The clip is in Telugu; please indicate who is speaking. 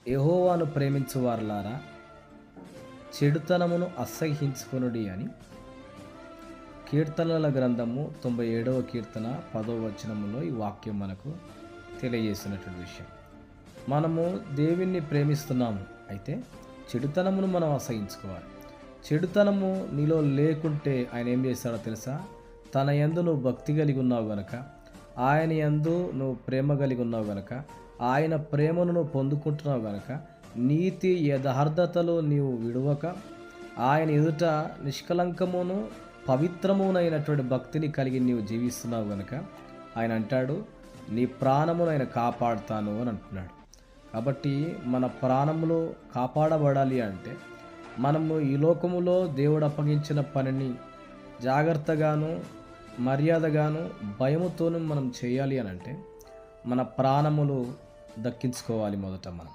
Speaker 1: యెహోవాను ప్రేమించు వారలారా, చెడుతనమును అసహ్యించుకొనుడి అని కీర్తనల గ్రంథము 97వ కీర్తన 10వ వచనములో ఈ వాక్యం మనకు తెలియజేస్తున్నటువంటి విషయం. మనము దేవుణ్ణి ప్రేమిస్తున్నాము, అయితే చెడుతనమును మనం అసహించుకోవాలి. చెడుతనము నీలో లేకుంటే ఆయన ఏం చేస్తాడో తెలుసా? తన యందు నువ్వు భక్తి కలిగి ఉన్నావు గనక, ఆయన యందు నువ్వు ప్రేమ కలిగి ఉన్నావు గనక, ఆయన ప్రేమను నువ్వు పొందుకుంటున్నావు గనక, నీతి యథార్థతలు నీవు విడువక ఆయన ఎదుట నిష్కలంకమును పవిత్రమునైనటువంటి భక్తిని కలిగి నీవు జీవిస్తున్నావు గనక ఆయన అంటాడు, నీ ప్రాణమును ఆయన కాపాడుతాను అని అంటున్నాడు. కాబట్టి మన ప్రాణములు కాపాడబడాలి అంటే మనము ఈ లోకములో దేవుడు అప్పగించిన పనిని జాగ్రత్తగాను, మర్యాదగాను, భయముతోనూ మనం చేయాలి అని అంటే మన ప్రాణములు దక్కించుకోవాలి మొదట మనం.